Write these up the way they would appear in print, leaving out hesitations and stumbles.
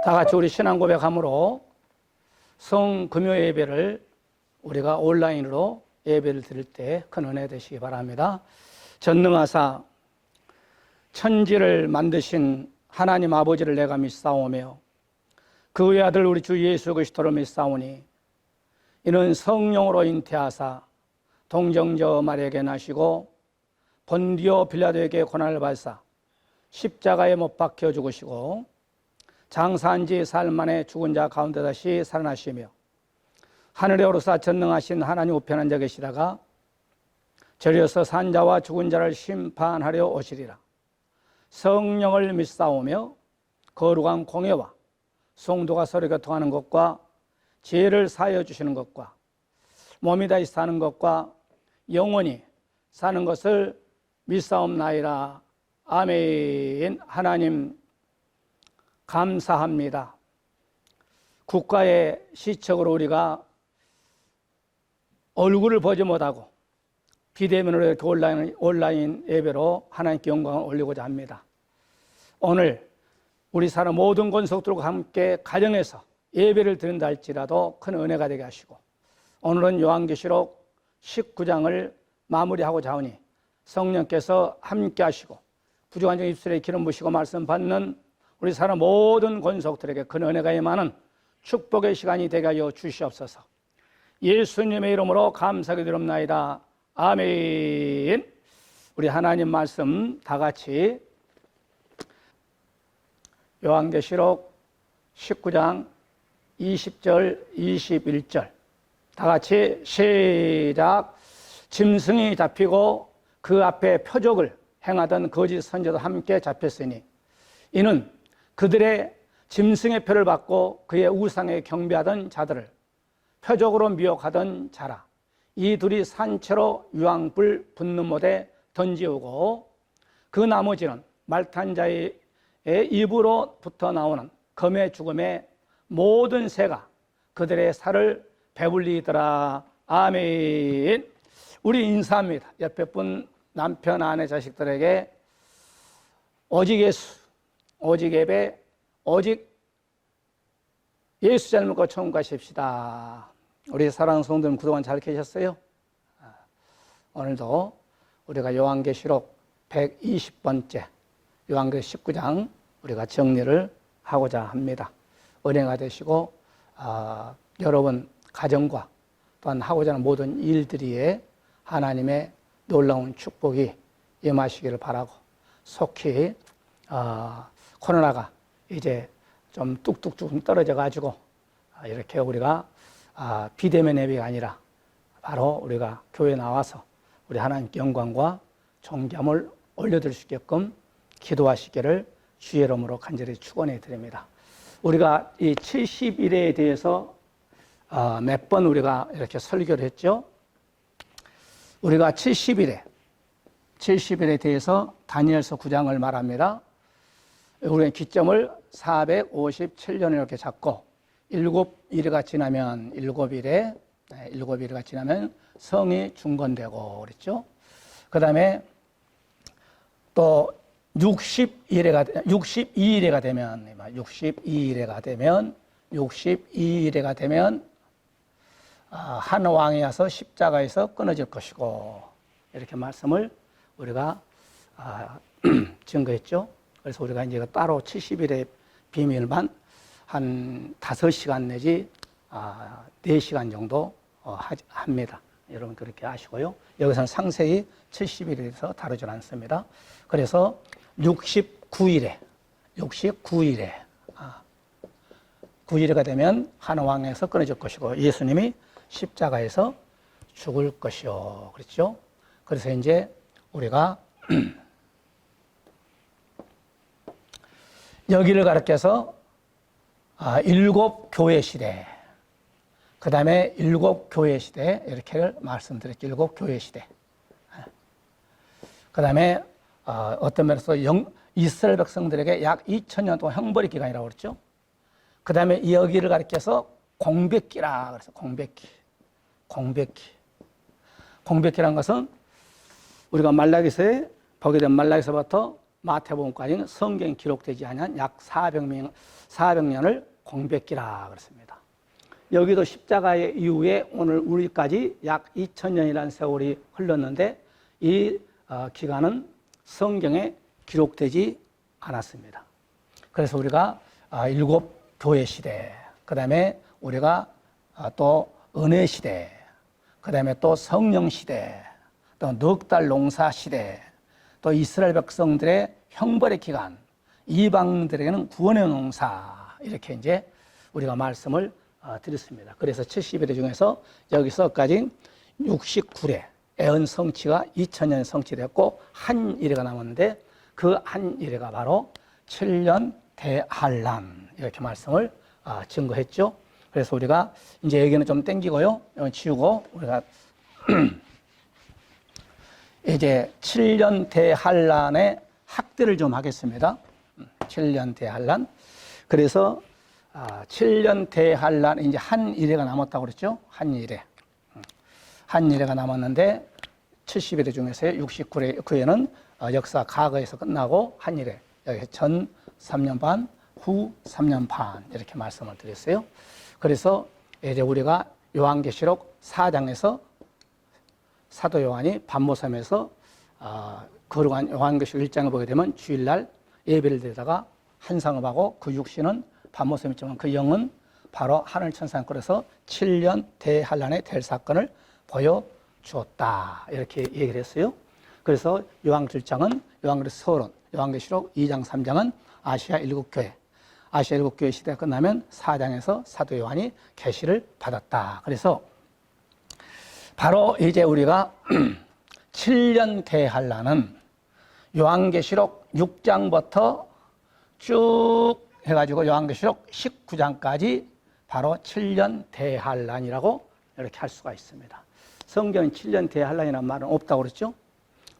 다 같이 우리 신앙 고백함으로 성금요 예배를 우리가 온라인으로 예배를 드릴 때 큰 은혜 되시기 바랍니다. 전능하사 천지를 만드신 하나님 아버지를 내가 믿사오며 그의 아들 우리 주 예수 그리스도를 믿사오니 이는 성령으로 잉태하사 동정저 마리아에게 나시고 본디오 빌라도에게 고난을 받으사 십자가에 못 박혀 죽으시고 장사한 지 사흘 만에 죽은 자 가운데 다시 살아나시며 하늘에 오르사 전능하신 하나님 우편한 자 계시다가 저리어서 산 자와 죽은 자를 심판하려 오시리라. 성령을 믿사오며 거룩한 공예와 성도가 서로 교통하는 것과 죄를 사하여 주시는 것과 몸이 다시 사는 것과 영원히 사는 것을 믿사옵나이다. 아멘. 하나님 감사합니다. 국가의 시책으로 우리가 얼굴을 보지 못하고 비대면으로 이렇게 온라인 예배로 하나님께 영광을 올리고자 합니다. 오늘 우리 사람 모든 권속들과 함께 가정에서 예배를 드린다 할지라도 큰 은혜가 되게 하시고 오늘은 요한계시록 19장을 마무리하고자 하오니 성령께서 함께 하시고 부족한 점 입술에 기름 부시고 말씀 받는 우리 사람 모든 권속들에게 큰 은혜가 임하는 축복의 시간이 되게 하여 주시옵소서. 예수님의 이름으로 감사하게 드립나이다. 아멘. 우리 하나님 말씀 다 같이 요한계시록 19장 20절 21절 다 같이 시작. 짐승이 잡히고 그 앞에 표적을 행하던 거짓 선지자도 함께 잡혔으니 이는 그들의 짐승의 표를 받고 그의 우상에 경배하던 자들을 표적으로 미혹하던 자라. 이 둘이 산채로 유황불 붙는 못에 던지우고 그 나머지는 말탄 자의 입으로부터 나오는 검의 죽음의 모든 새가 그들의 살을 배불리더라. 아멘. 우리 인사합니다. 옆에 분 남편, 아내, 자식들에게 오직 예수, 오직 예배, 오직 예수 잘 믿고 천국 가십시다. 우리 사랑하는 성도님 그동안 잘 계셨어요? 오늘도 우리가 요한계시록 120번째 요한계시록 19장 우리가 정리를 하고자 합니다. 은혜가 되시고 여러분 가정과 또한 하고자 하는 모든 일들이에 하나님의 놀라운 축복이 임하시기를 바라고 속히 코로나가 이제 좀 뚝뚝뚝 떨어져 가지고 이렇게 우리가 비대면 예배가 아니라 바로 우리가 교회에 나와서 우리 하나님께 영광과 존귀함을 올려드릴 수 있게끔 기도하시기를 주의 이름으로 간절히 축원해 드립니다. 우리가 이 70일에 대해서 몇 번 우리가 이렇게 설교를 했죠. 우리가 70일에 대해서 다니엘서 9장을 말합니다. 우리는 기점을 457년을 이렇게 잡고 7일가 지나면 7일가 지나면 성이 중건되고 그랬죠. 그 다음에 또 62일에가 되면 한 왕이 와서 십자가에서 끊어질 것이고 이렇게 말씀을 우리가 증거했죠. 그래서 우리가 이제 따로 70일의 비밀만 한 5시간 내지 4시간 정도 합니다. 여러분 그렇게 아시고요. 여기서는 상세히 70일에 대해서 다루지 않습니다. 그래서 69일에 9일가 되면 한 왕에서 끊어질 것이고 예수님이 십자가에서 죽을 것이요. 그렇죠? 그래서 이제 우리가 여기를 가르쳐서 7교회 시대, 그 다음에 7교회 시대 이렇게 말씀드렸죠. 7교회 시대. 그 다음에 어떤 면에서 이스라엘 백성들에게 약 2000년 동안 형벌의 기간이라고 그랬죠. 그 다음에 여기를 가리켜서 공백기라 그래서 공백기라는 것은 우리가 말라기서에 보게 된 말라기서부터 마태복음까지는 성경이 기록되지 않은 약 400년을 공백기라 그랬습니다. 여기도 십자가의 이후에 오늘 우리까지 약 2000년이라는 세월이 흘렀는데 이 기간은 성경에 기록되지 않았습니다. 그래서 우리가 일곱 교회 시대, 그 다음에 우리가 또 은혜 시대, 그 다음에 또 성령 시대, 또 넉 달 농사 시대, 또 이스라엘 백성들의 형벌의 기간, 이방들에게는 구원의 농사, 이렇게 이제 우리가 말씀을 드렸습니다. 그래서 70일의 중에서 여기서까지 69례, 애언 성취가 2000년 성취됐고 한 일회가 남았는데 그 한 일회가 바로 7년 대환란, 이렇게 말씀을 증거했죠. 그래서 우리가 이제 여기는 좀 땡기고요, 치우고 우리가 이제 7년 대환란의 학대를 좀 하겠습니다. 7년 대환란. 그래서 7년 대환란, 이제 한 일회가 남았다고 그랬죠. 한 일회. 한 일회가 남았는데 70일의 중에서 69회는 역사 과거에서 끝나고 한 일회. 여기 전 3년 반, 후 3년 반, 이렇게 말씀을 드렸어요. 그래서 이제 우리가 요한계시록 4장에서 사도 요한이 밤모섬에서 거룩한 요한계시록 1장을 보게 되면 주일날 예배를 드리다가 한상업하고 그 육신은 밤모섬 있지만 그 영은 바로 하늘 천상에 끌어서 7년 대환란의 될 사건을 보여주었다, 이렇게 얘기를 했어요. 그래서 요한계시록 1장은 요한계시록 서론, 요한계시록 2장 3장은 아시아 일곱교회, 아시아 일곱교회 시대가 끝나면 4장에서 사도 요한이 계시를 받았다. 그래서 바로 이제 우리가 7년 대환란은 요한계시록 6장부터 쭉 해가지고 요한계시록 19장까지 바로 7년 대환란이라고 이렇게 할 수가 있습니다. 성경은 7년 대환란이라는 말은 없다고 그랬죠.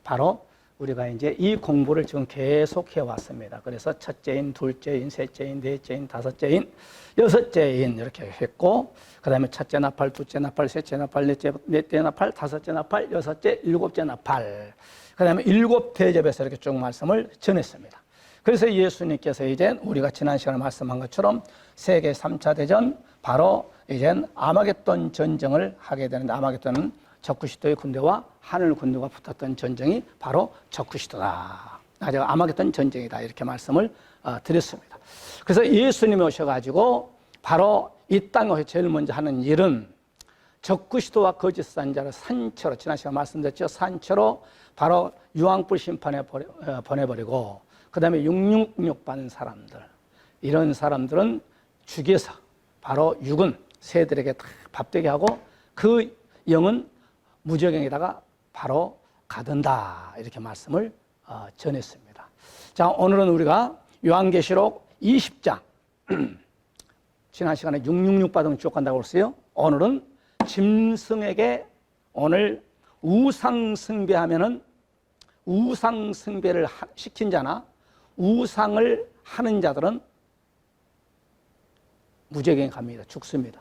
바로 우리가 이제 이 공부를 지금 계속 해왔습니다. 그래서 첫째인, 둘째인, 셋째인, 넷째인, 다섯째인, 여섯째인 이렇게 했고, 그 다음에 첫째 나팔, 둘째 나팔, 셋째 나팔, 넷째 나팔, 다섯째 나팔, 여섯째, 일곱째 나팔, 그 다음에 일곱 대접에서 이렇게 쭉 말씀을 전했습니다. 그래서 예수님께서 이제 우리가 지난 시간에 말씀한 것처럼 세계 3차 대전, 바로 이젠 아마겟돈 전쟁을 하게 되는데, 아마겟돈은 적그리스도의 군대와 하늘 군대가 붙었던 전쟁이 바로 적그리스도다, 아마겟돈 전쟁이다, 이렇게 말씀을 드렸습니다. 그래서 예수님이 오셔가지고 바로 이 땅에 오셔서 제일 먼저 하는 일은 적그리스도와 거짓 선지자를 산채로, 지난 시간에 말씀드렸죠. 산채로 바로 유황불 심판에 보내버리고, 그 다음에 666 받은 사람들, 이런 사람들은 죽여서 바로 육은 새들에게 다 밥되게 하고 그 영은 무저갱에다가 바로 가둔다, 이렇게 말씀을 전했습니다. 자, 오늘은 우리가 요한계시록 20장 지난 시간에 666 받으면 쭉 간다고 그랬어요. 오늘은 짐승에게, 오늘 우상숭배하면은 우상숭배를 시킨 자나 우상을 하는 자들은 무저갱에 갑니다. 죽습니다.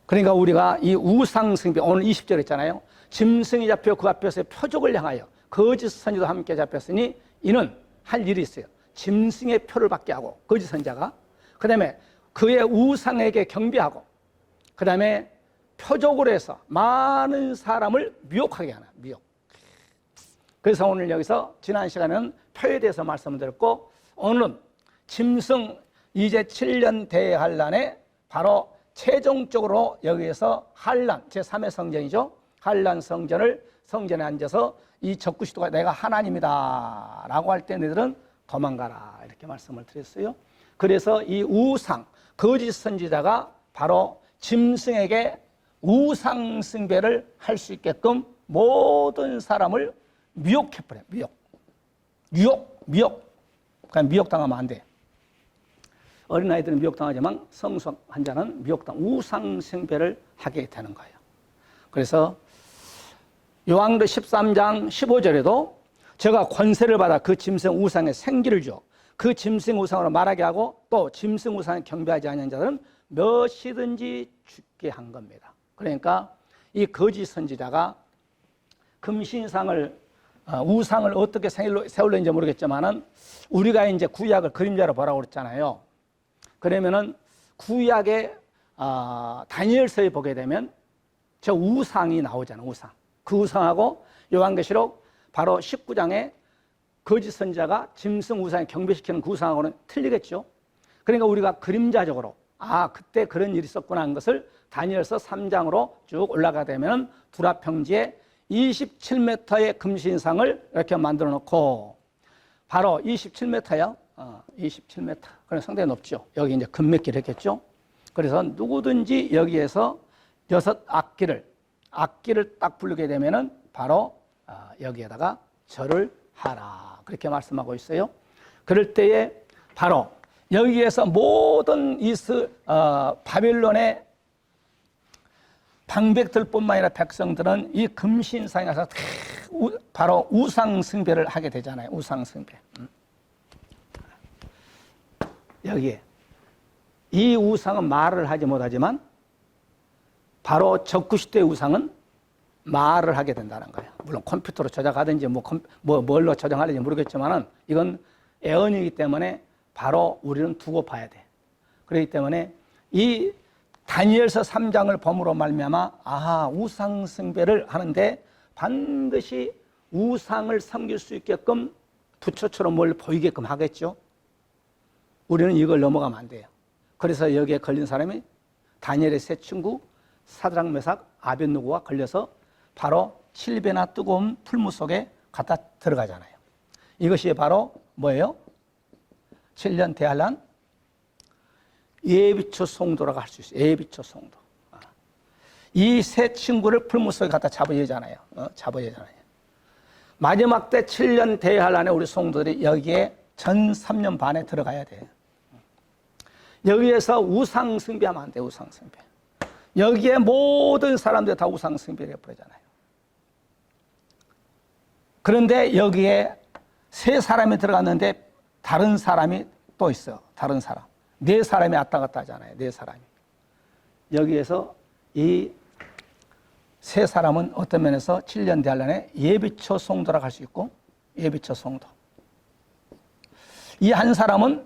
그러니까 우리가 이 우상숭배, 오늘 20절 했잖아요. 짐승이 잡혀 그 앞에서 표적을 향하여 거짓 선지도 함께 잡혔으니 이는 할 일이 있어요. 짐승의 표를 받게 하고, 거짓 선지자가, 그 다음에 그의 우상에게 경배하고, 그 다음에 표적으로 해서 많은 사람을 미혹하게 하는, 미혹. 그래서 오늘 여기서 지난 시간에는 표에 대해서 말씀을 드렸고, 오늘은 짐승 이제 7년 대환란에 바로 최종적으로 여기에서 환란, 제3의 성전이죠. 환란 성전에 앉아서 이 적그리스도가 내가 하나님이다 라고 할 때 너희들은 도망가라, 이렇게 말씀을 드렸어요. 그래서 이 우상, 거짓 선지자가 바로 짐승에게 우상 숭배를 할 수 있게끔 모든 사람을 미혹해버려요. 미혹. 그냥 미혹당하면 안 돼. 어린아이들은 미혹당하지만 성숙한 자는 우상 숭배를 하게 되는 거예요. 그래서 요한계시록 13장 15절에도 제가 권세를 받아 그 짐승 우상에 생기를 주어 그 짐승 우상으로 말하게 하고 또 짐승 우상에 경배하지 않는 자들은 몇이든지 죽게 한 겁니다. 그러니까 이 거짓 선지자가 금신상을 우상을 어떻게 세울는지 모르겠지만은 우리가 이제 구약을 그림자로 보라고 그랬잖아요. 그러면은 구약의 다니엘서에 보게 되면 저 우상이 나오잖아요. 우상. 그 우상하고 요한계시록 바로 19장에 거짓 선자가 짐승 우상에 경배시키는 그 우상하고는 틀리겠죠. 그러니까 우리가 그림자적으로 그때 그런 일이 있었구나 하는 것을 다니엘서 3장으로 쭉 올라가게 되면 두라 평지에 27m의 금신상을 이렇게 만들어 놓고 바로 27m요. 27m. 그럼 상당히 높죠. 여기 이제 금맥기를 했겠죠. 그래서 누구든지 여기에서 6악기를 딱 부르게 되면은 바로 여기에다가 절을 하라. 그렇게 말씀하고 있어요. 그럴 때에 바로 여기에서 모든 바빌론의 방백들뿐만 아니라 백성들은 이 금신상에 가서 바로 우상숭배를 하게 되잖아요. 우상숭배. 여기에 이 우상은 말을 하지 못하지만 바로 적구시대의 우상은 말을 하게 된다는 거예요. 물론 컴퓨터로 저장하든지 뭘로 저장하든지 모르겠지만은 이건 애언이기 때문에 바로 우리는 두고 봐야 돼. 그렇기 때문에 이 다니엘서 3장을 범으로 말미암아 우상 숭배를 하는데 반드시 우상을 섬길 수 있게끔 부처처럼 뭘 보이게끔 하겠죠. 우리는 이걸 넘어가면 안 돼요. 그래서 여기에 걸린 사람이 다니엘의 세 친구 사드락 메삭 아벳느고가 걸려서 바로 7배나 뜨거운 풀무 속에 갖다 들어가잖아요. 이것이 바로 뭐예요? 7년 대환란 예비처 송도라고 할 수 있어요. 예비처 송도. 이 세 친구를 풀무 속에 갖다 잡아야 하잖아요. 마지막 때 7년 대환란에 우리 송도들이 여기에 전 3년 반에 들어가야 돼요. 여기에서 우상 숭배하면 안 돼요. 우상 숭배. 여기에 모든 사람들이 다 우상 숭배를 해버리잖아요. 그런데 여기에 세 사람이 들어갔는데 다른 사람이 또 있어요. 다른 사람. 네 사람이 왔다 갔다 하잖아요. 네 사람이. 여기에서 이 세 사람은 어떤 면에서 7년 대환란에 예비처 송도라고 할 수 있고 예비처 송도. 이 한 사람은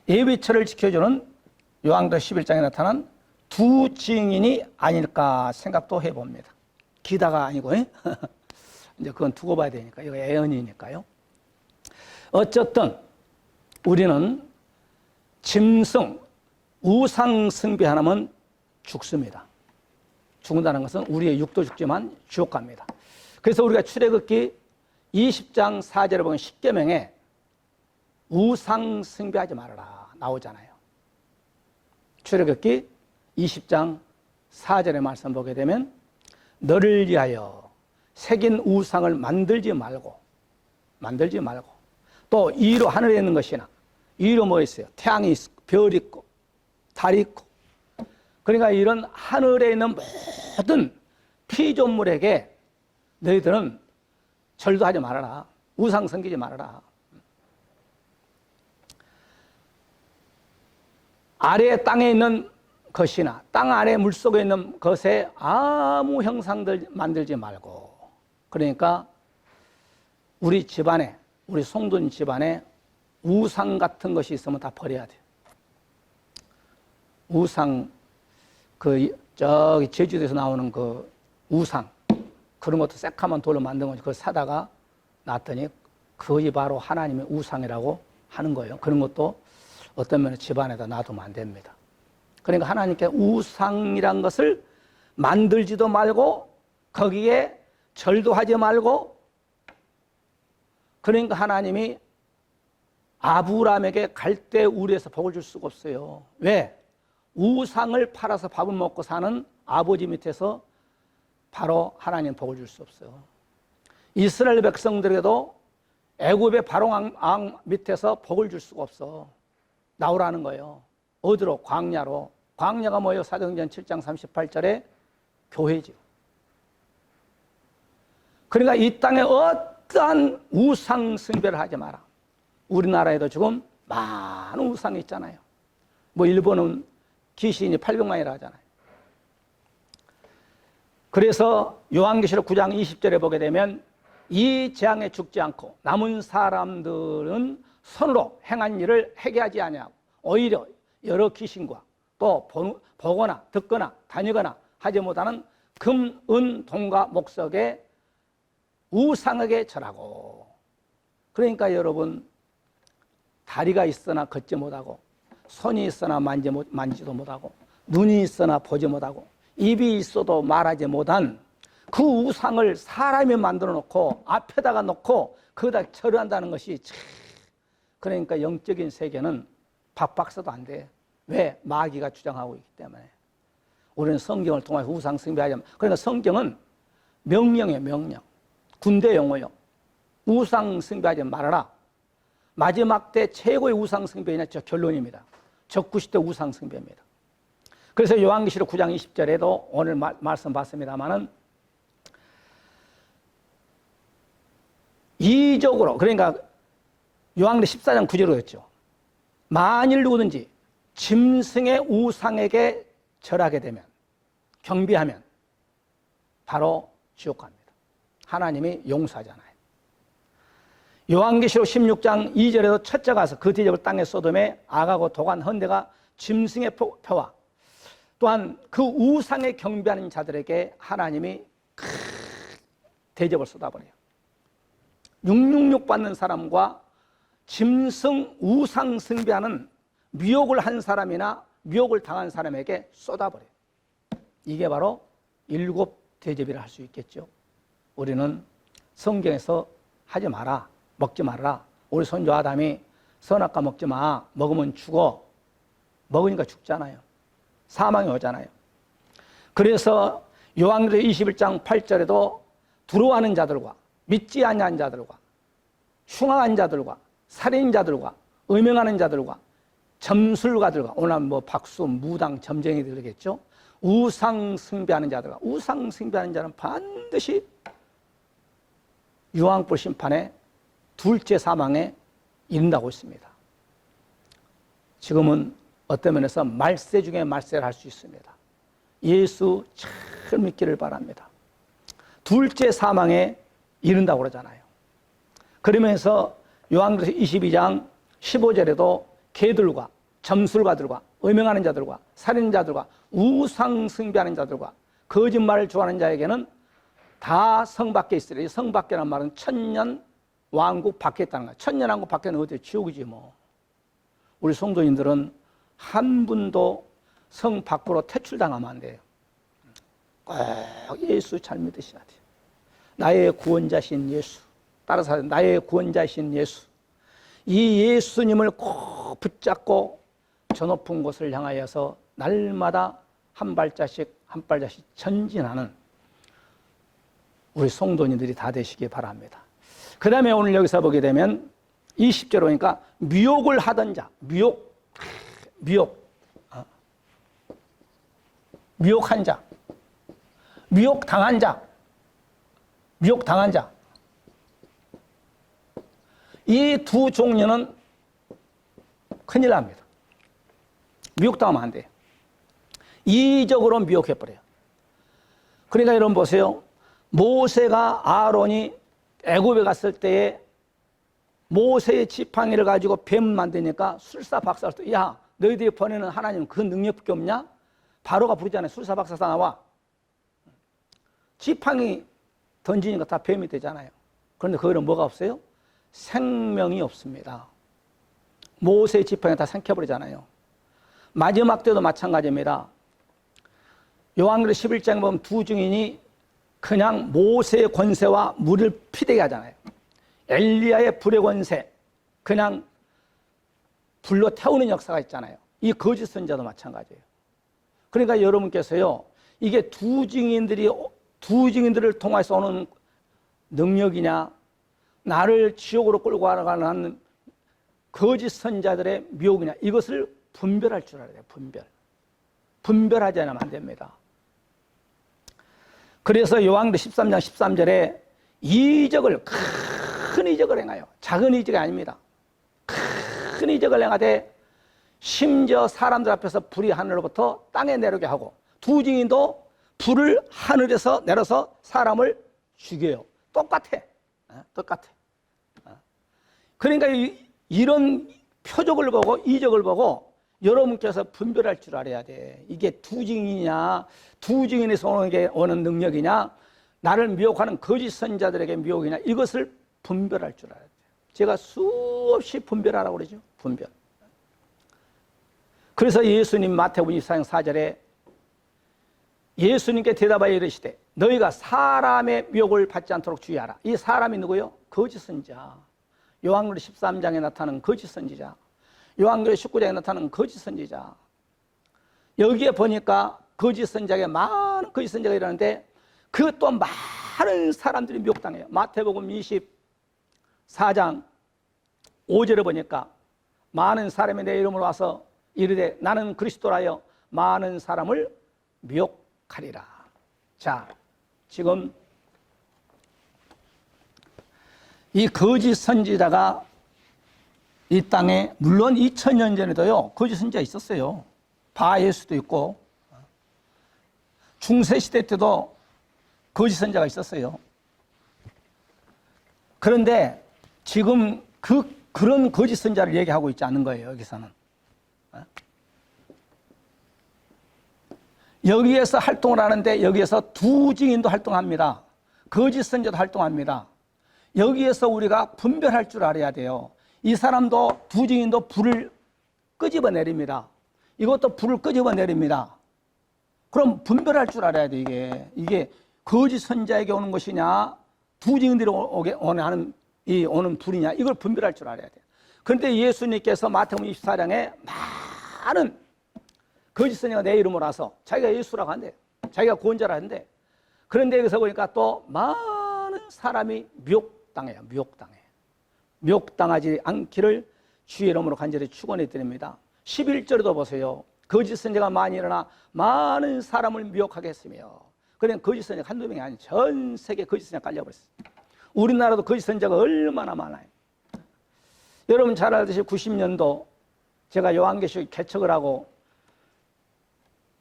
예비처를 지켜주는 요한계시록 11장에 나타난 두 증인이 아닐까 생각도 해봅니다. 기다가 아니고 이제 그건 두고 봐야 되니까 이거 애언이니까요. 어쨌든 우리는 짐승, 우상 숭배하면 죽습니다. 죽는다는 것은 우리의 육도 죽지만 지옥 갑니다. 그래서 우리가 출애굽기 20장 4절에 보면 10계명에 우상 숭배하지 말아라 나오잖아요. 출애굽기 20장 4절의 말씀 보게 되면 너를 위하여 새긴 우상을 만들지 말고 또 위로 하늘에 있는 것이나 위로 뭐 있어요? 태양이 있고 별이 있고 달이 있고 그러니까 이런 하늘에 있는 모든 피조물에게 너희들은 절도 하지 말아라. 우상 섬기지 말아라. 아래 땅에 있는 것이나 땅 아래 물속에 있는 것에 아무 형상들 만들지 말고 그러니까 우리 집안에 우리 송돈 집안에 우상 같은 것이 있으면 다 버려야 돼요. 우상 저기 제주도에서 나오는 그 우상 그런 것도 새카만 돌로 만든 거지 그걸 사다가 놨더니 그것이 바로 하나님의 우상이라고 하는 거예요. 그런 것도 어떤 면에 집안에다 놔두면 안 됩니다. 그러니까 하나님께 우상이란 것을 만들지도 말고 거기에 절도 하지 말고 그러니까 하나님이 아브라함에게 갈대 우리에서 복을 줄 수가 없어요. 왜? 우상을 팔아서 밥을 먹고 사는 아버지 밑에서 바로 하나님 복을 줄 수 없어요. 이스라엘 백성들에게도 애굽의 바로왕 밑에서 복을 줄 수가 없어. 나오라는 거예요. 어디로? 광야로. 광야가 뭐예요? 사도행전 7장 38절에 교회죠. 그러니까 이 땅에 어떠한 우상 숭배를 하지 마라. 우리나라에도 지금 많은 우상이 있잖아요. 뭐 일본은 귀신이 800만이라 하잖아요. 그래서 요한계시록 9장 20절에 보게 되면 이 재앙에 죽지 않고 남은 사람들은 손으로 행한 일을 회개하지 아니하고 오히려 여러 귀신과 또 보거나 듣거나 다니거나 하지 못하는 금, 은, 동과 목석의 우상에게 절하고. 그러니까 여러분, 다리가 있으나 걷지 못하고, 손이 있으나 만지도 못하고, 눈이 있으나 보지 못하고, 입이 있어도 말하지 못한 그 우상을 사람이 만들어 놓고 앞에다가 놓고 거기다 절한다는 것이 참. 그러니까 영적인 세계는 박박서도 안 돼. 왜? 마귀가 주장하고 있기 때문에. 우리는 성경을 통해서 우상 숭배하지 않습니다. 그러니까 성경은 명령이에요, 명령. 군대 용어요. 우상 숭배하지 말아라. 마지막 때 최고의 우상 숭배냐, 저 결론입니다. 적구시 때 우상 숭배입니다. 그래서 요한계시록 9장 20절에도 오늘 말씀 봤습니다만은 이적으로, 그러니까 요한계시록 14장 9절로 했죠. 만일 누구든지 짐승의 우상에게 절하게 되면, 경배하면 바로 지옥 갑니다. 하나님이 용서하잖아요. 요한계시록 16장 2절에도 첫째 가서 그 대접을 땅에 소돔에 악하고 독한 헌데가 짐승의 표와 또한 그 우상에 경배하는 자들에게 하나님이 대접을 쏟아버려요. 666 받는 사람과 짐승 우상 숭배하는 미혹을 한 사람이나 미혹을 당한 사람에게 쏟아버려요. 이게 바로 7 대접이라 할 수 있겠죠. 우리는 성경에서 하지 마라, 먹지 말라. 우리 손주 아담이 선악과 먹지 마, 먹으면 죽어. 먹으니까 죽잖아요. 사망이 오잖아요. 그래서 요한계시록 21장 8절에도 두려워하는 자들과 믿지 아니한 자들과 흉악한 자들과 살인자들과 음행하는 자들과 점술가들과 오늘 뭐 박수, 무당, 점쟁이 들겠죠. 우상 숭배하는 자들과 우상 숭배하는 자는 반드시 유황불 심판의 둘째 사망에 이른다고 있습니다. 지금은 어떤 면에서 말세 중에 말세를 할 수 있습니다. 예수 잘 믿기를 바랍니다. 둘째 사망에 이른다고 그러잖아요. 그러면서 요한계시록 22장 15절에도 개들과 점술가들과 음행하는 자들과 살인자들과 우상 숭배하는 자들과 거짓말을 좋아하는 자에게는 다 성 밖에 있으리. 성 밖이라는 말은 천년 왕국 밖에 있다는 거야. 천년 왕국 밖에는 어디 지옥이지 뭐. 우리 성도님들은 한 분도 성 밖으로 퇴출당하면 안 돼요. 꼭 예수 잘 믿으셔야 돼요. 나의 구원자신 예수. 따라서 나의 구원자신 예수. 이 예수님을 꼭 붙잡고 저 높은 곳을 향하여서 날마다 한 발자씩 한 발자씩 전진하는 우리 성도님들이 다 되시기 바랍니다. 그 다음에 오늘 여기서 보게 되면 20절 오니까 미혹을 하던 자, 미혹한 자, 미혹당한 자, 미혹당한 자. 이 두 종류는 큰일 납니다. 미혹당하면 안 돼요. 이적으로 미혹해버려요. 그러니까 여러분 보세요. 모세가 아론이 애굽에 갔을 때에 모세의 지팡이를 가지고 뱀 만드니까 술사박사가 야 너희들이 보내는 하나님은 그 능력밖에 없냐? 바로가 부르잖아요. 술사박사 나와. 지팡이 던지니까 다 뱀이 되잖아요. 그런데 거기는 뭐가 없어요? 생명이 없습니다. 모세의 지팡이 다 삼켜버리잖아요. 마지막 때도 마찬가지입니다. 요한계시록 11장에 보면 두 증인이 그냥 모세의 권세와 물을 피되게 하잖아요. 엘리야의 불의 권세, 그냥 불로 태우는 역사가 있잖아요. 이 거짓 선자도 마찬가지예요. 그러니까 여러분께서요, 이게 두 증인들을 통해서 오는 능력이냐, 나를 지옥으로 끌고 가는 거짓 선자들의 미혹이냐, 이것을 분별할 줄 알아야 돼요. 분별하지 않으면 안 됩니다. 그래서 요한계시록 13장 13절에 이적을, 큰 이적을 행하여, 작은 이적이 아닙니다. 큰 이적을 행하되 심지어 사람들 앞에서 불이 하늘로부터 땅에 내려게 하고 두 증인도 불을 하늘에서 내려서 사람을 죽여요. 똑같아. 똑같아. 그러니까 이런 표적을 보고 이적을 보고 여러분께서 분별할 줄 알아야 돼. 이게 두 증인이냐, 두 증인에서 오는 능력이냐, 나를 미혹하는 거짓 선자들에게 미혹이냐, 이것을 분별할 줄 알아야 돼. 제가 수없이 분별하라고 그러죠. 분별. 그래서 예수님 마태복음 24장 4절에 예수님께 대답하여 이르시되 너희가 사람의 미혹을 받지 않도록 주의하라. 이 사람이 누구요? 거짓 선자. 요한계시록 13장에 나타나는 거짓 선지자, 요한계시록 19장에 나타나는 거짓 선지자. 여기에 보니까 거짓 선자에게 많은 거짓 선자가 일어나는데 그것도 많은 사람들이 미혹당해요. 마태복음 24장 5절에 보니까 많은 사람이 내 이름으로 와서 이르되 나는 그리스도라여 많은 사람을 미혹하리라. 자, 지금 이 거짓 선지자가 이 땅에 물론 2000년 전에도요 거짓 선지자 있었어요. 바 예수도 있고 중세시대 때도 거짓 선지자가 있었어요. 그런데 지금 그런 거짓 선지자를 얘기하고 있지 않은 거예요. 여기서는 여기에서 활동을 하는데 여기에서 두 증인도 활동합니다. 거짓 선지자도 활동합니다. 여기에서 우리가 분별할 줄 알아야 돼요. 이 사람도 두 증인도 불을 끄집어 내립니다. 이것도 불을 끄집어 내립니다. 그럼 분별할 줄 알아야 돼. 이게 거짓 선지자에게 오는 것이냐, 두 증인들이 오는 불이냐, 이걸 분별할 줄 알아야 돼. 그런데 예수님께서 마태복음 24장에 많은 거짓 선지자가 내 이름으로 와서 자기가 예수라고 한대, 자기가 구원자라 한대. 그런데 여기서 보니까 또 많은 사람이 미혹당해요. 미혹당하지 않기를 주의 이름으로 간절히 축원해 드립니다. 11절에도 보세요. 거짓 선지자가 많이 일어나 많은 사람을 미혹하게 했으며, 그러니까 거짓 선지자가 한두 명이 아니고 전 세계 거짓 선지자가 깔려버렸어요. 우리나라도 거짓 선지자가 얼마나 많아요. 여러분 잘 알듯이 90년도 제가 요한계시록 개척을 하고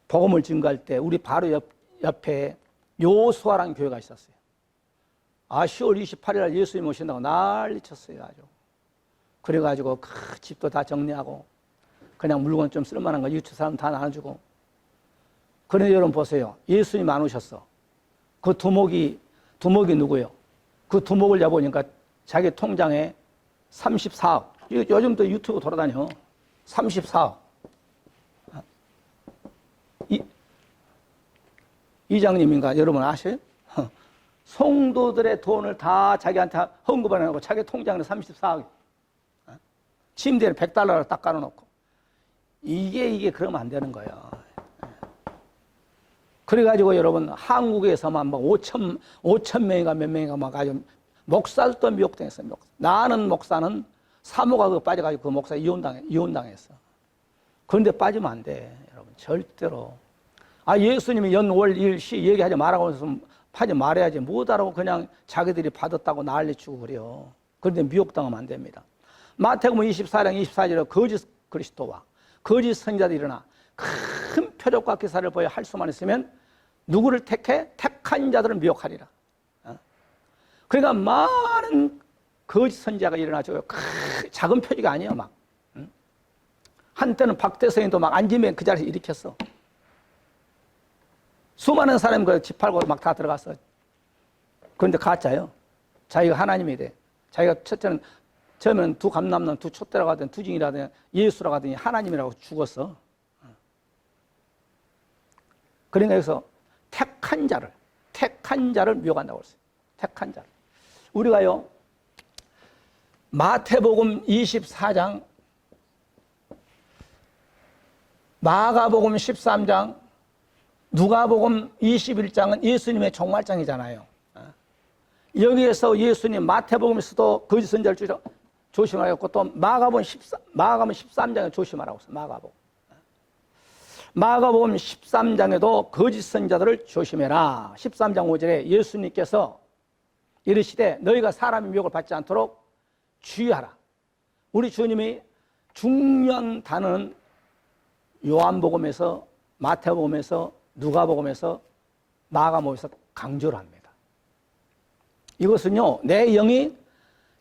복음을 증거할 때 우리 바로 옆에 요수아라는 교회가 있었어요. 10월 28일 날 예수님 오신다고 난리 쳤어요. 아주. 그래가지고 그 집도 다 정리하고 그냥 물건 좀 쓸만한 거 유치 사람 다 나눠주고. 그런데 여러분 보세요. 예수님 안 오셨어. 그 두목이 누구예요? 그 두목을 잡으니까 자기 통장에 34억. 요즘도 유튜브 돌아다녀. 34억. 이장님인가 여러분 아셔요? 성도들의 돈을 다 자기한테 헌금을 해놓고 자기 통장에 34억. 침대에 $100를 딱 깔아놓고. 이게 그러면 안 되는 거예요. 그래가지고 여러분 한국에서만 막 5천 명인가 몇 명인가 막 아주 목사도 미혹당했어요. 나는 목사는 사모가 그거 빠져가지고 그 목사 이혼당했어. 그런데 빠지면 안 돼. 여러분 절대로. 예수님이 연월 일시 얘기하지 말라고 해서 하지 말아야지. 못 알아고 그냥 자기들이 받았다고 난리치고 그래요. 그런데 미혹당하면 안 됩니다. 마태복음 24장 24절에 거짓 그리스도와 거짓 선지자들이 일어나 큰 표적과 기사를 보여 할 수만 있으면 누구를 택해? 택한 자들을 미혹하리라. 그러니까 많은 거짓 선지자가 일어나죠. 작은 표적이 아니에요. 막 한때는 박대성이도 막 앉으면 그 자리에서 일으켰어. 수많은 사람이 그 집 팔고 막 다 들어갔어. 그런데 가짜요. 자기가 하나님이 돼. 자기가 첫째는 처음에는 두 감남는 두 촛대라고 하더니 두 증이라고 하더니 예수라고 하더니 하나님이라고 죽었어. 그러니까 여기서 택한 자를 미혹한다고 했어요. 택한 자를. 우리가요 마태복음 24장, 마가복음 13장, 누가복음 21장은 예수님의 종말장이잖아요. 여기에서 예수님 마태복음에서도 거짓 선지자를 조심하라고 또 마가복음 13장에 조심하라고 했어요. 마가복음 13장에도 거짓 선지자들을 조심해라. 13장 5절에 예수님께서 이르시되 너희가 사람의 미혹을 받지 않도록 주의하라. 우리 주님이 중요한 단어는 요한복음에서, 마태복음에서, 누가복음에서, 마가복음에서 강조를 합니다. 이것은요, 내 영이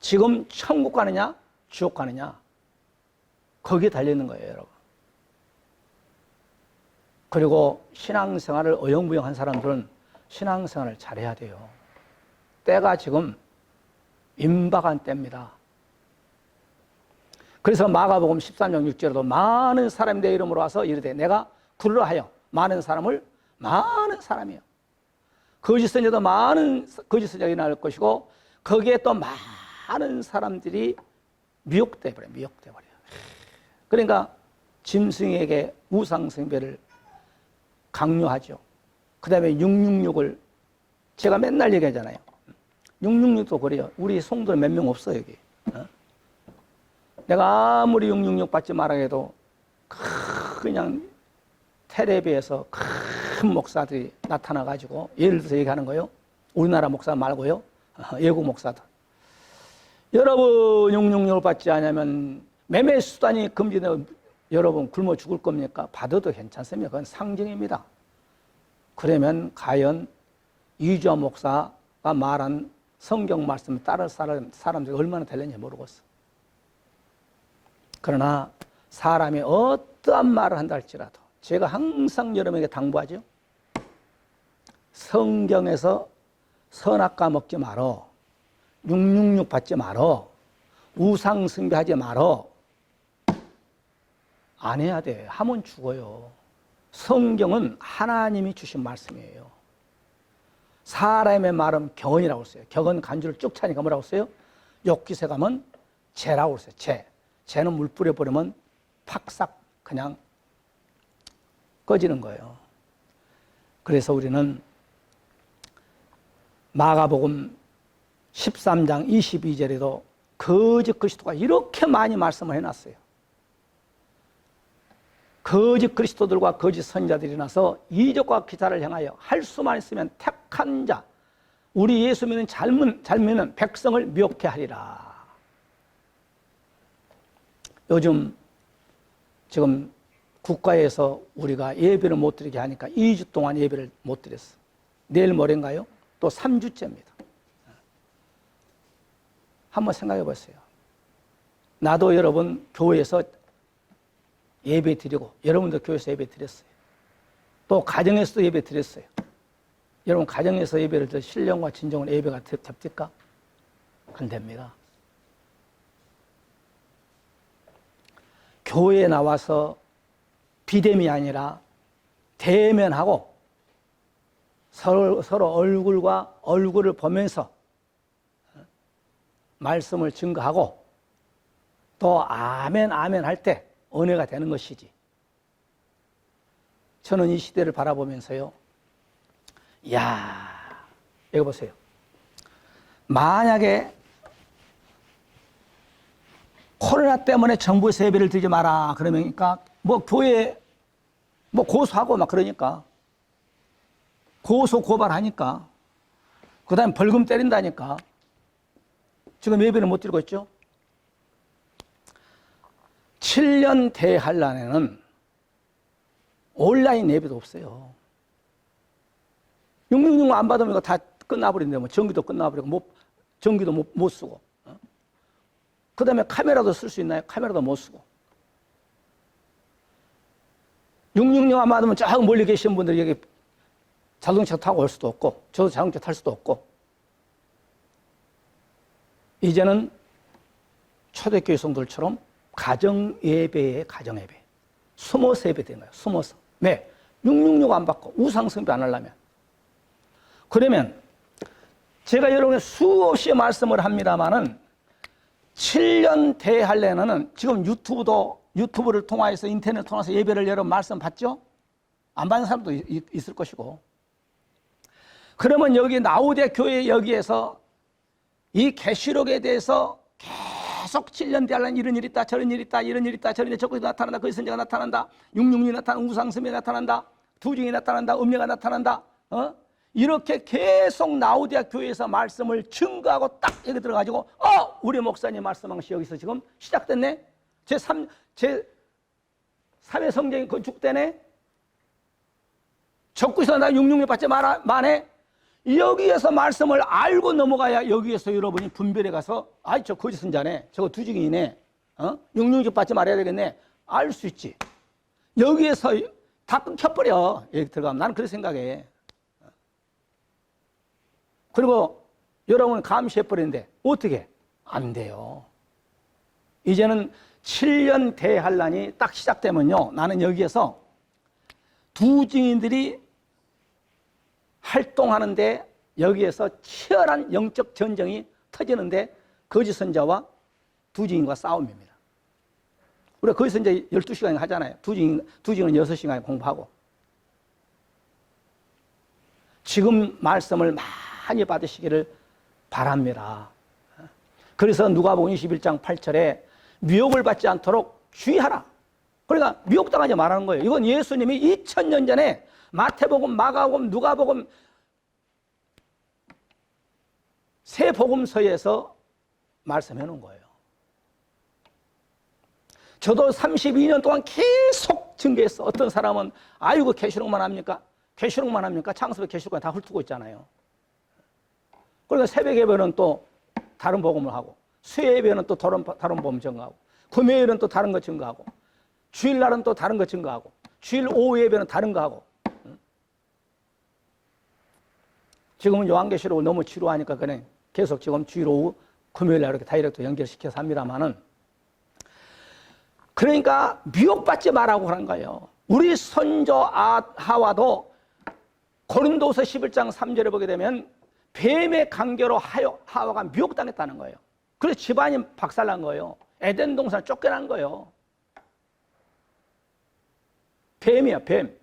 지금 천국 가느냐 지옥 가느냐 거기에 달려있는 거예요, 여러분. 그리고 신앙생활을 어영부영한 사람들은 신앙생활을 잘해야 돼요. 때가 지금 임박한 때입니다. 그래서 마가복음 13장 6절에도 많은 사람이 내 이름으로 와서 이르되 내가 부르라 하여 많은 사람이요. 거짓 선지자도 많은 거짓 선지자가 일어날 것이고 거기에 또 많은 사람들이 미혹돼 버려요. 그러니까 짐승에게 우상숭배를 강요하죠. 그 다음에 666을 제가 맨날 얘기하잖아요. 666도 그래요. 우리 성도 몇 명 없어 여기. 내가 아무리 666 받지 말아 해도 그냥 텔레비에서 큰 목사들이 나타나가지고 예를 들어서 얘기하는 거예요. 우리나라 목사 말고요. 외국 목사들. 여러분 666을 받지 않으면 매매 수단이 금지되면 여러분 굶어 죽을 겁니까? 받아도 괜찮습니다. 그건 상징입니다. 그러면 과연 이주아 목사가 말한 성경 말씀을 따를 사람들이 얼마나 되려는지 모르겠어. 그러나 사람이 어떠한 말을 한다 할지라도 제가 항상 여러분에게 당부하죠. 성경에서 선악과 먹지 말어. 666 받지 말어. 우상 숭배하지 말어. 안 해야 돼. 하면 죽어요. 성경은 하나님이 주신 말씀이에요. 사람의 말은 격언이라고 했어요. 격언 간주를 쭉 차니까 뭐라고 했어요? 욕기세 가면 재라고 했어요. 재는 물 뿌려버리면 팍싹 그냥 꺼지는 거예요. 그래서 우리는 마가복음 13장 22절에도 거짓 그리스도가 이렇게 많이 말씀을 해놨어요. 거짓 그리스도들과 거짓 선지자들이 일어나서 이적과 기사를 행하여 할 수만 있으면 택한 자, 우리 예수 믿는 잘 믿는 백성을 미혹해 하리라. 요즘 지금 국가에서 우리가 예배를 못 드리게 하니까 2주 동안 예배를 못 드렸어. 내일 모레인가요? 또 3주째입니다. 한번 생각해 보세요. 나도 여러분 교회에서 예배 드리고 여러분도 교회에서 예배 드렸어요. 또 가정에서도 예배 드렸어요. 여러분 가정에서 예배를 드려 신령과 진정한 예배가 됩니까? 안 됩니다. 교회에 나와서 비대면이 아니라 대면하고 서로 얼굴과 얼굴을 보면서 말씀을 증거하고 또 아멘 할 때 은혜가 되는 것이지. 저는 이 시대를 바라보면서요. 이야, 여기 보세요. 만약에 코로나 때문에 정부에서 예배를 드리지 마라 그러니까 뭐 교회 뭐 고소하고 막 그러니까 고소 고발하니까 그 다음에 벌금 때린다니까 지금 예배를 못 드리고 있죠. 7년 대환란에는 온라인 예배도 없어요. 666 안 받으면 이거 다 끝나버린데 뭐 전기도 끝나버리고 전기도 못 쓰고 그 다음에 카메라도 쓸 수 있나요? 카메라도 못 쓰고 666 안 받으면 저 멀리 계신 분들이 여기 자동차 타고 올 수도 없고 저도 자동차 탈 수도 없고 이제는 초대교회 성도들처럼 가정예배에 가정예배 숨어서 예배되는 거예요. 숨어서. 네. 666 안 받고 우상숭배 안 하려면. 그러면 제가 여러분께 수없이 말씀을 합니다마는 7년 대할례는 지금 유튜브를 통해서 인터넷 통해서 예배를 여러분 말씀 받죠? 안 받는 사람도 있을 것이고. 그러면 여기 나우대 교회 여기에서 이 계시록에 대해서 계속 7년 대할례는 이런 일이 있다, 저런 일이 있다, 이런 일이 있다, 저런 일이 저것이 나타난다, 거기 선지자가 나타난다, 666이 나타난다, 우상숭배가 나타난다, 두중이 나타난다, 음녀가 나타난다. 이렇게 계속 라오디아 교회에서 말씀을 증거하고 딱 여기 들어가지고 우리 목사님 말씀한 것이 여기서 지금 시작됐네. 제3의 성경이 건축되네. 적구에서 나 666 받지 마네. 여기에서 말씀을 알고 넘어가야 여기에서 여러분이 분별해 가서 아이 저 거짓 선자네, 저거 두증이네, 육류집 받지 말아야 되겠네, 알 수 있지. 여기에서 다 끊겨버려. 여기 들어가면. 나는 그렇게 생각해. 그리고 여러분 감시해버리는데 어떻게? 안 돼요. 이제는 7년 대환란이 딱 시작되면요, 나는 여기에서 두 증인들이 활동하는데 여기에서 치열한 영적 전쟁이 터지는데 거짓 선자와 두 증인과 싸움입니다. 우리가 거짓 선자 12시간 하잖아요. 두 증인은 6시간 공부하고. 지금 말씀을 많이 받으시기를 바랍니다. 그래서 누가복음 21장 8절에 미혹을 받지 않도록 주의하라. 그러니까 미혹당하지 말라는 거예요. 이건 예수님이 2000년 전에 마태복음, 마가복음, 누가복음 세 복음서에서 말씀해 놓은 거예요. 저도 32년 동안 계속 증거했어. 어떤 사람은 아이고 계시록만 합니까? 계시록만 합니까? 창세기 계시록만 다 훑고 있잖아요. 그러니까 새벽 예배는 또 다른 복음을 하고, 수요 예배는 또 다른 복음 증거하고, 금요일은 또 다른 거 증거하고, 주일날은 또 다른 거 증거하고, 주일 오후 예배는 다른 거 하고. 지금은 요한계시록을 너무 지루하니까 그냥 계속 지금 주일 오후 금요일날 이렇게 다이렉트 연결시켜서 합니다만은, 그러니까 미혹받지 말라고 하는 거예요. 우리 선조 하와도 고린도서 11장 3절에 보게 되면 뱀의 관계로 하와가 미혹당했다는 거예요. 그래서 집안이 박살난 거예요. 에덴 동산 쫓겨난 거예요. 뱀이야, 뱀.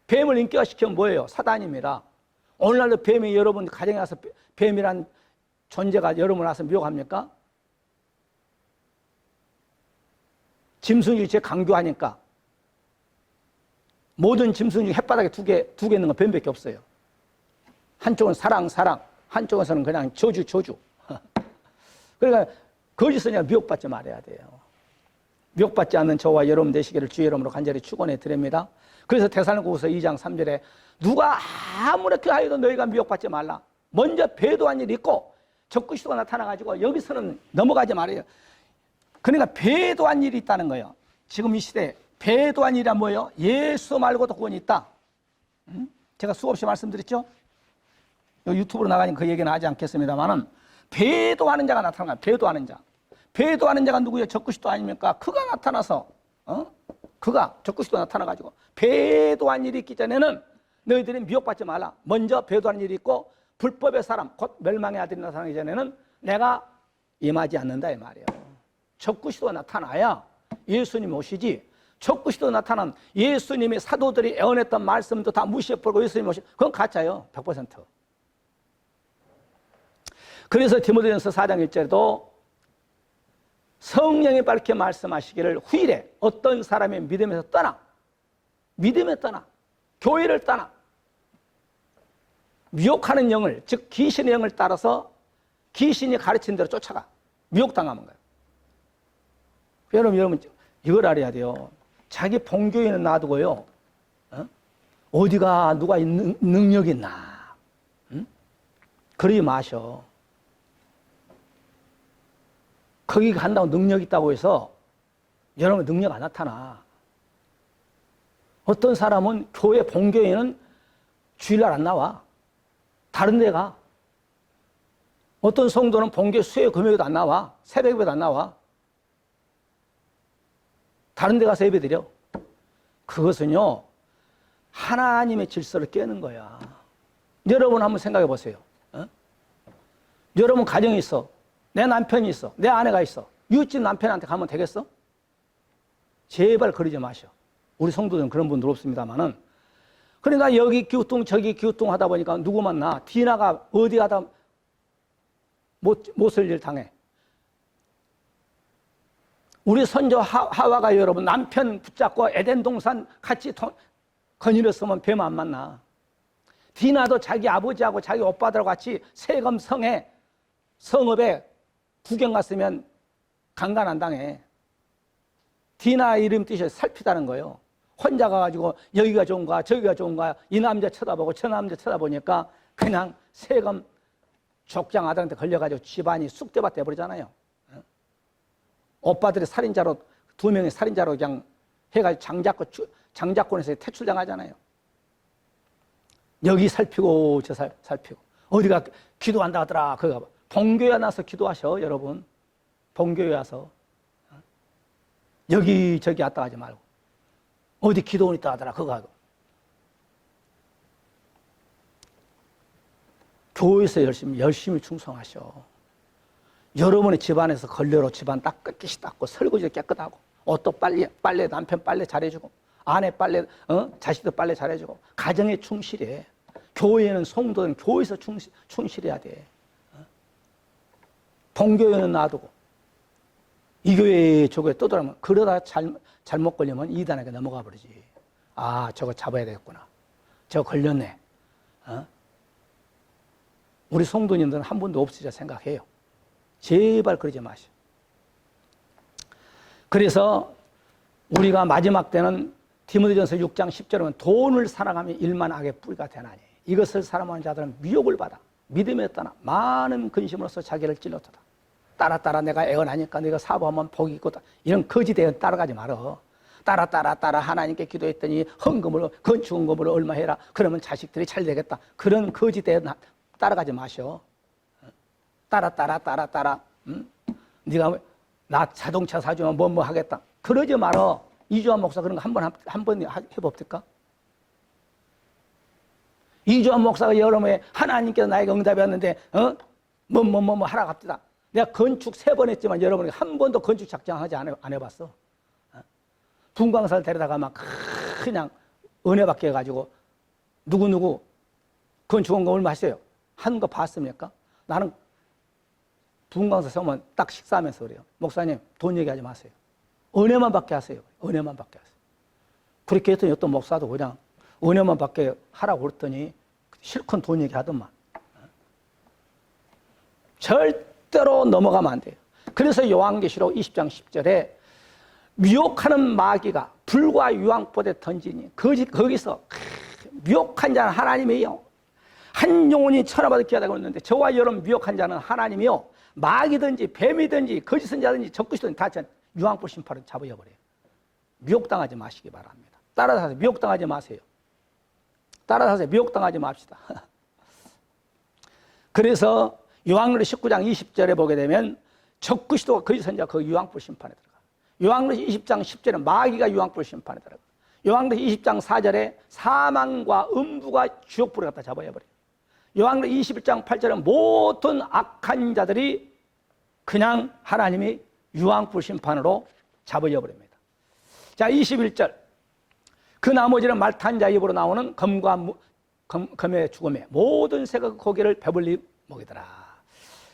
뱀을 인격화시키면 뭐예요? 사단입니다. 오늘날도 뱀이 여러분 가정에 와서 뱀이란 존재가 여러분 와서 미혹합니까? 짐승이 제 강교하니까 모든 짐승 중 햇바닥에 두 개 있는 건 뱀밖에 없어요. 한쪽은 사랑, 한쪽에서는 그냥 저주. 그러니까 거짓 선지자 미혹받지 말아야 돼요. 미혹받지 않는 저와 여러분 되시기를 주의 이름으로 간절히 축원해 드립니다. 그래서 데살로니가후서 2장 3절에 누가 아무렇게 하여도 너희가 미혹받지 말라. 먼저 배도한 일이 있고 적그리스도가 나타나가지고 여기서는 넘어가지 말아요. 그러니까 배도한 일이 있다는 거예요. 지금 이 시대에 배도한 일이란 뭐예요? 예수 말고도 구원이 있다. 제가 수없이 말씀드렸죠? 유튜브로 나가니까 그 얘기는 하지 않겠습니다만은 배도하는 자가 나타난 거야. 배도하는 자. 배도하는 자가 누구예요? 적그리스도 아닙니까? 그가 나타나서 그가 적그리스도 나타나가지고 배도한 일이 있기 전에는 너희들이 미혹받지 말라. 먼저 배도한 일이 있고 불법의 사람 곧 멸망의 아들이 나타나기 전에는 내가 임하지 않는다 이 말이에요. 적그리스도가 나타나야 예수님 오시지. 적그리스도 나타난 예수님이 사도들이 애원했던 말씀도 다 무시해버리고 예수님 오시, 그건 가짜예요. 100%. 그래서 디모데전서 4장 1절에도 성령이 밝게 말씀하시기를 후일에 어떤 사람의 믿음에 떠나 교회를 떠나 미혹하는 영을, 즉 귀신의 영을 따라서 귀신이 가르친 대로 쫓아가 미혹당하는 거예요. 여러분 이걸 알아야 돼요. 자기 본교회는 놔두고요, 어디가 누가 능력이 있나, 그러지 마셔. 거기 간다고 능력 있다고 해서 여러분 능력 안 나타나. 어떤 사람은 교회 본교회는 주일날 안 나와. 다른 데 가. 어떤 성도는 본교회 수요 금요일도 안 나와. 새벽 예배도 안 나와. 다른 데 가서 예배 드려. 그것은요, 하나님의 질서를 깨는 거야. 여러분 한번 생각해 보세요. 여러분 가정이 있어. 내 남편이 있어. 내 아내가 있어. 이웃집 남편한테 가면 되겠어? 제발 그러지 마셔. 우리 성도들은 그런 분들 없습니다만은. 그러니까 여기 기우뚱 저기 기우뚱 하다 보니까 누구 만나? 디나가 어디 가다 못쓸 일 당해. 우리 선조 하와가 여러분 남편 붙잡고 에덴 동산 같이 거닐었으면 뱀 안 만나. 디나도 자기 아버지하고 자기 오빠들하고 같이 세금 성읍에 구경 갔으면 강간 안 당해. 디나 이름 뜻이 살피다는 거예요. 혼자 가가지고 여기가 좋은가 저기가 좋은가 이 남자 쳐다보고 저 남자 쳐다보니까 그냥 세금 족장 아들한테 걸려가지고 집안이 쑥대밭 돼버리잖아요. 오빠들이 살인자로, 2명의 살인자로 그냥 해가지고 장자권에서 퇴출당하잖아요. 여기 살피고 저 살피고. 어디가 기도한다 하더라. 그거 봐. 본교회 나서 기도하셔, 여러분. 본교회 와서. 여기저기 왔다 가지 말고. 어디 기도원 있다 하더라. 그거 하고. 교회에서 열심히 충성하셔. 여러분의 집안에서 걸레로 집안 깨끗이 닦고, 설거지 깨끗하고, 옷도 빨래, 남편 빨래 잘해주고, 아내 빨래, 자식도 빨래 잘해주고, 가정에 충실해. 교회는, 성도는 교회에서 충실해야 돼. 본교회는 놔두고, 이 교회, 저 교회 떠돌아면, 그러다 잘못 걸리면 이단에게 넘어가 버리지. 아, 저거 잡아야 되겠구나. 저거 걸렸네. 우리 성도님들은 한 분도 없으리라 생각해요. 제발 그러지 마시오. 그래서 우리가 마지막 때는 디모데전서 6장 10절은 돈을 사랑하며 일만 악의 뿌리가 되나니 이것을 사랑하는 자들은 미혹을 받아 믿음에 따라 많은 근심으로써 자기를 찔렀도다. 따라 내가 애원하니까 내가 사모하면 복이 있고다. 이런 거짓 애원 따라가지 말어. 따라 하나님께 기도했더니 건축 헌금으로 얼마 해라. 그러면 자식들이 잘 되겠다. 그런 거짓 애원 따라가지 마셔. 따라. 네가 나 자동차 사주면 뭐 하겠다. 그러지 말어. 이주환 목사 그런 거 한 번 해봅니까? 이주환 목사가 여름에 하나님께서 나에게 응답이 왔는데, 뭐 하라 갑시다. 내가 건축 3번 했지만 여러분이 한 번도 건축 작정하지 안 해봤어. 분광사를 데려다가 막 그냥 은혜 받게 해가지고 누구 건축한 거 얼마 했어요? 한 거 봤습니까? 나는 분광사 세우면 딱 식사하면서 그래요. 목사님 돈 얘기하지 마세요. 은혜만 받게 하세요. 은혜만 받게 하세요. 그렇게 했더니 어떤 목사도 그냥 은혜만 받게 하라고 그랬더니 실컷 돈 얘기하더만. 절대로 넘어가면 안 돼요. 그래서 요한계시록 20장 10절에 미혹하는 마귀가 불과 유황포대 던지니 거기서 미혹한 자는 하나님이요 한 영혼이 천하받을 기하다고 했는데 저와 여러분 미혹한 자는 하나님이요 마귀든지 뱀이든지 거짓 선자든지 적그리스도든지 다 유황불 심판을 잡아버려요. 미혹당하지 마시기 바랍니다. 따라서 미혹당하지 마세요. 따라서 미혹당하지 맙시다. 그래서 요한계시록 19장 20절에 보게 되면 적그리스도가 거짓 선자가 그 유황불 심판에 들어가. 요한계시록 20장 10절에 마귀가 유황불 심판에 들어가. 요한계시록 20장 4절에 사망과 음부가 지옥불을 갖다 잡아버려요. 요한계시록 21장 8절에 모든 악한 자들이 그냥 하나님이 유황불 심판으로 잡아버립니다. 자, 21절. 그 나머지는 말탄 자 입으로 나오는 검의 죽음에 모든 새가 고개를 배불리 먹이더라.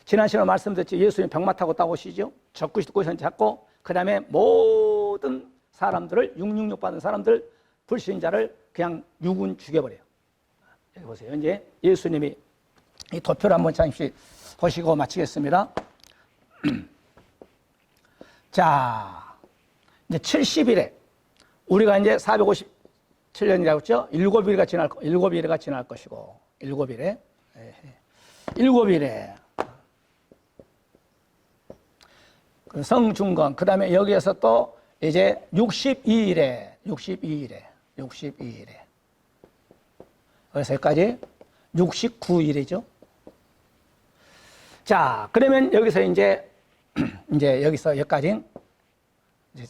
지난 시간에 말씀드렸죠. 예수님 병마 타고 따오시죠. 적그리스도 꼬리선 잡고 그 다음에 모든 사람들을 666 받은 사람들 불신자를 그냥 육은 죽여버려요. 여기 보세요. 이제 예수님이 이 도표를 한번 잠시 보시고 마치겠습니다. 자, 이제 70일에 우리가 이제 457년이라고 했죠. 7일가 지날 것이고 7일에 성중건 그 다음에 여기에서 또 이제 62일에 그래서 여기까지 69일이죠. 자, 그러면 여기서 이제 여기서 여기까지 이제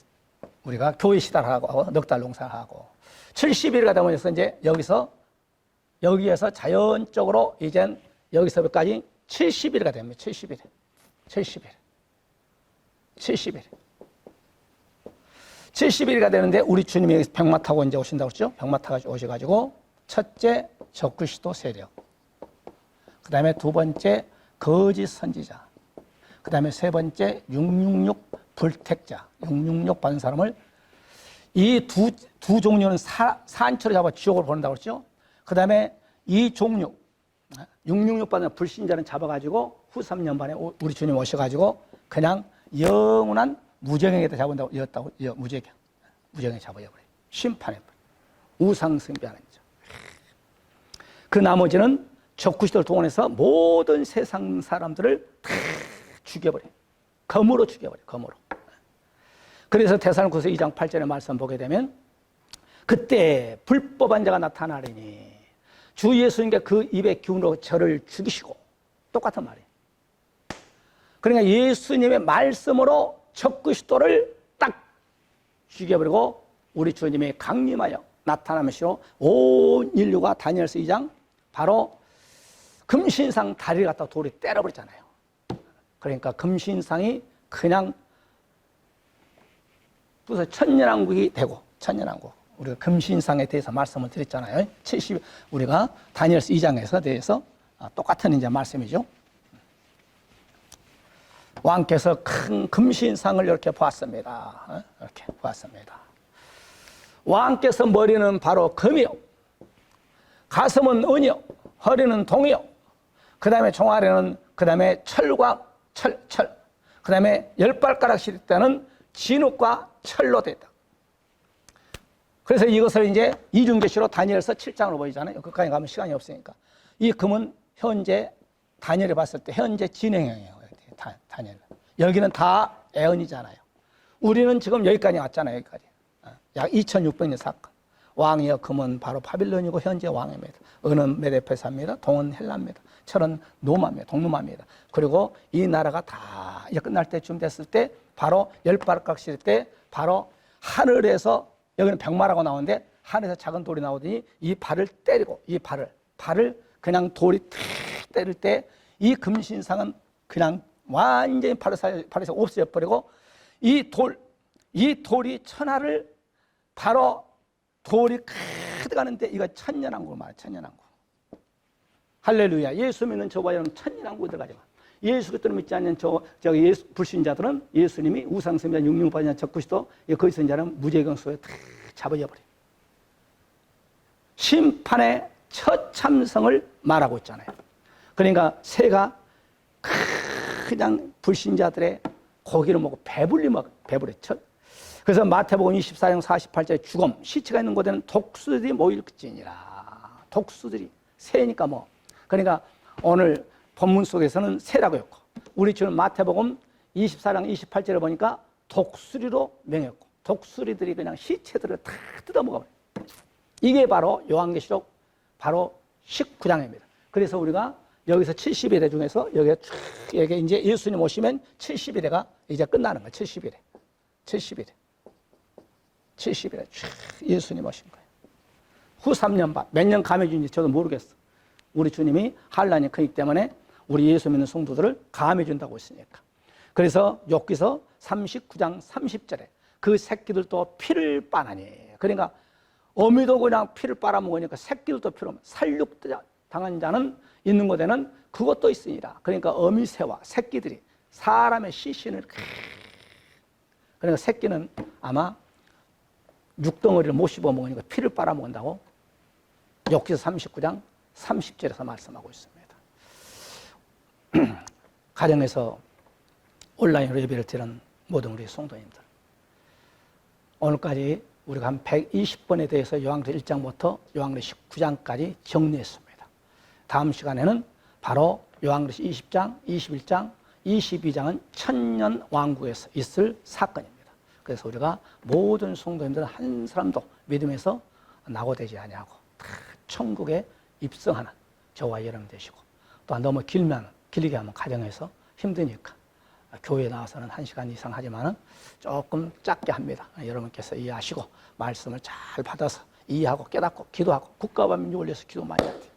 우리가 교회 시달하고 넉 달 농사하고 70일가 되면 이제 여기에서 자연적으로 이젠 여기서 여기까지 70일가 됩니다. 70일이가 되는데 우리 주님이 여기서 병마 타고 이제 오신다고 그랬죠? 병마 타고 오셔가지고 첫째 적그리스도 세력, 그 다음에 두 번째 거짓 선지자, 그 다음에 세 번째 666 불택자, 666 받은 사람을 이 두 종류는 산처로 잡아 지옥으로 보낸다고 그랬죠? 그 다음에 이 종류 666 받은 불신자는 잡아가지고 후 3년 만에 우리 주님 오셔가지고 그냥 영원한 무정에게다 잡은다고 무정에 잡아버려요. 심판해버려요. 우상숭배하는 거죠. 그 나머지는 적그리스도를 동원해서 모든 세상 사람들을 다 죽여버려요. 검으로 죽여버려요. 검으로. 그래서 데살로니가서 2장 8절의 말씀 보게 되면 그때 불법한 자가 나타나리니 주 예수님께 그 입의 기운으로 저를 죽이시고, 똑같은 말이에요. 그러니까 예수님의 말씀으로 적그리스도를 딱 죽여버리고 우리 주님이 강림하여 나타나면서 온 인류가 다니엘서 2장 바로 금신상 다리를 갖다 돌이 때려버렸잖아요. 그러니까 금신상이 그냥 그래서 천년왕국이 되고, 천년왕국. 우리가 금신상에 대해서 말씀을 드렸잖아요. 우리가 다니엘서 2장에서 대해서 똑같은 이제 말씀이죠. 왕께서 큰 금신상을 이렇게 보았습니다. 이렇게 보았습니다. 왕께서 머리는 바로 금이요, 가슴은 은이요, 허리는 동이요, 그 다음에 종아리는 그 다음에 철과 철, 그 다음에 10발가락 실 때는 진흙과 철로 됐다. 그래서 이것을 이제 이중계시로 다니엘서 7장으로 보이잖아요. 거기까지 가면 시간이 없으니까. 이 금은 현재 다니엘이 봤을 때 현재 진행형이에요. 다니엘. 여기는 다 애언이잖아요. 우리는 지금 여기까지 왔잖아요. 여기까지. 약 2600년 사건. 왕이여 금은 바로 바빌론이고 현재 왕입니다. 은은 메데페사입니다. 동은 헬라입니다. 철은 노마입니다. 동로마입니다. 그리고 이 나라가 다 이제 끝날 때쯤 됐을 때 바로 10발가락 실 때 바로 하늘에서, 여기는 백마라고 나오는데 하늘에서 작은 돌이 나오더니 이 발을 때리고, 이 발을 그냥 돌이 탁 때릴 때 이 금신상은 그냥 완전히 발에서 없어져 버리고 이 돌이 천하를 바로 돌이 가득 가는데 이거 천년왕국을 말해요. 천년왕국. 할렐루야. 예수 믿는 저와 여러분 천년왕국에 들어가지만 예수 그리스도를 믿지 않는 예수 불신자들은 예수님이 우상숭배자, 육륜받은 적그리스도 거기서 이제는 무죄경수에 다 잡아져 버려요. 심판의 첫 참성을 말하고 있잖아요. 그러니까 새가 그냥 불신자들의 고기를 먹고 배불리 배부렸죠. 그래서 마태복음 24장 48절에 죽음, 시체가 있는 곳에는 독수들이 모일지니라. 독수들이, 새니까 뭐. 그러니까 오늘 본문 속에서는 새라고 했고, 우리 주는 마태복음 24장 28절에 보니까 독수리로 명했고, 독수리들이 그냥 시체들을 다 뜯어먹어버려요. 이게 바로 요한계시록 바로 19장입니다. 그래서 우리가 여기서 70일에 중에서 여기 이제 예수님 오시면 70일에가 이제 끝나는 거예요. 70일에 예수님 오신 거예요. 후 3년 반, 몇 년 감해준지 저도 모르겠어. 우리 주님이 환란이 크기 때문에 우리 예수 믿는 성도들을 감해준다고 했으니까. 그래서 욥기서 39장 30절에 그 새끼들도 피를 빠나니, 그러니까 어미도 그냥 피를 빨아먹으니까 새끼들도 피로, 살육 당한 자는 있는 곳에는 그것도 있으니라. 그러니까 어미새와 새끼들이 사람의 시신을, 그러니까 새끼는 아마 육덩어리를 못 씹어먹으니까 피를 빨아먹는다고 욥기서 39장 30절에서 말씀하고 있습니다. 가정에서 온라인으로 예배를 드리는 모든 우리 성도님들, 오늘까지 우리가 한 120번에 대해서 요한계시록 1장부터 요한계시록 19장까지 정리했습니다. 다음 시간에는 바로 요한계시록 20장, 21장, 22장은 천년 왕국에서 있을 사건입니다. 그래서 우리가 모든 성도님들 한 사람도 믿음에서 낙오되지 아니하고 다 천국에 입성하는 저와 여러분 되시고, 또한 너무 길게 하면 가정에서 힘드니까 교회에 나와서는 1시간 이상 하지만은 조금 짧게 합니다. 여러분께서 이해하시고 말씀을 잘 받아서 이해하고 깨닫고 기도하고 국가와 민족을 위해서 기도 많이 해야 돼요.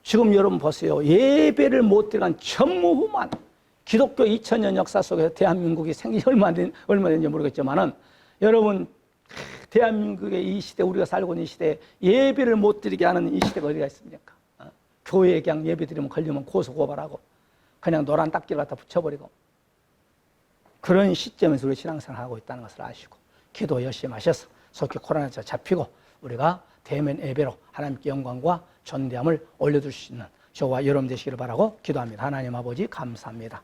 지금 여러분 보세요. 예배를 못 드리는 전무후무한 기독교 2000년 역사 속에서 대한민국이 생긴 지 얼마 된지 모르겠지만은, 여러분 대한민국의 이 시대, 우리가 살고 있는 이 시대에 예배를 못 드리게 하는 이 시대가 어디가 있습니까? 교회에 그냥 예배 드리면 걸리면 고소고발하고 그냥 노란 딱지를 갖다 붙여버리고, 그런 시점에서 우리 신앙생활을 하고 있다는 것을 아시고 기도 열심히 하셔서 속히 코로나에 잡히고 우리가 대면 예배로 하나님께 영광과 존귀함을 올려줄 수 있는 저와 여러분 되시기를 바라고 기도합니다. 하나님 아버지 감사합니다.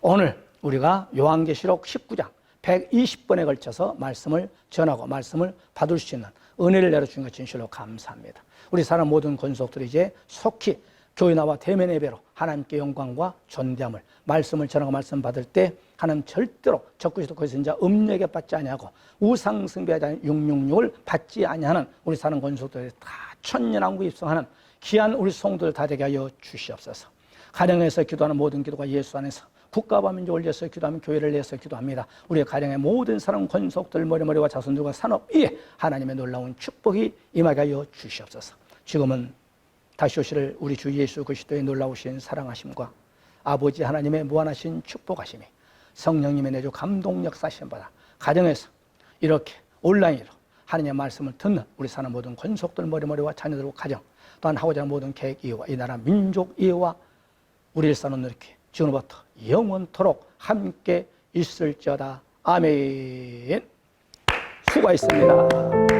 오늘 우리가 요한계시록 19장 120번에 걸쳐서 말씀을 전하고 말씀을 받을 수 있는 은혜를 내려주신 것 진실로 감사합니다. 우리 사람 모든 권속들이 이제 속히 교회 나와 대면 예배로 하나님께 영광과 존귀함을 말씀을 전하고 말씀 받을 때 하나님 절대로 적그리스도 거기서 이제 음력에 받지 아니하고 우상 숭배하지 않은 666을 받지 아니하는 우리 사는 권속들이 다 천년왕국에 입성하는 귀한 우리 성도들 다 되게 하여 주시옵소서. 가정에서 기도하는 모든 기도가 예수 안에서, 국가와 민족을 위해서 기도하면 교회를 위해서 기도합니다. 우리의 가정의 모든 사람 권속들 머리머리와 자손들과 산업 위에 하나님의 놀라운 축복이 임하게 하여 주시옵소서. 지금은 다시 오실 우리 주 예수 그리스도의 놀라우신 사랑하심과 아버지 하나님의 무한하신 축복하심이 성령님의 내주 감동 역사하심 받아 가정에서 이렇게 온라인으로 하나님의 말씀을 듣는 우리 사는 모든 권속들 머리머리와 자녀들과 가정, 또한 하고자 하는 모든 계획 이해와 이 나라 민족 이해와 우리 일사는 이렇게 지금부터 영원토록 함께 있을지어다. 아멘. 수고하셨습니다.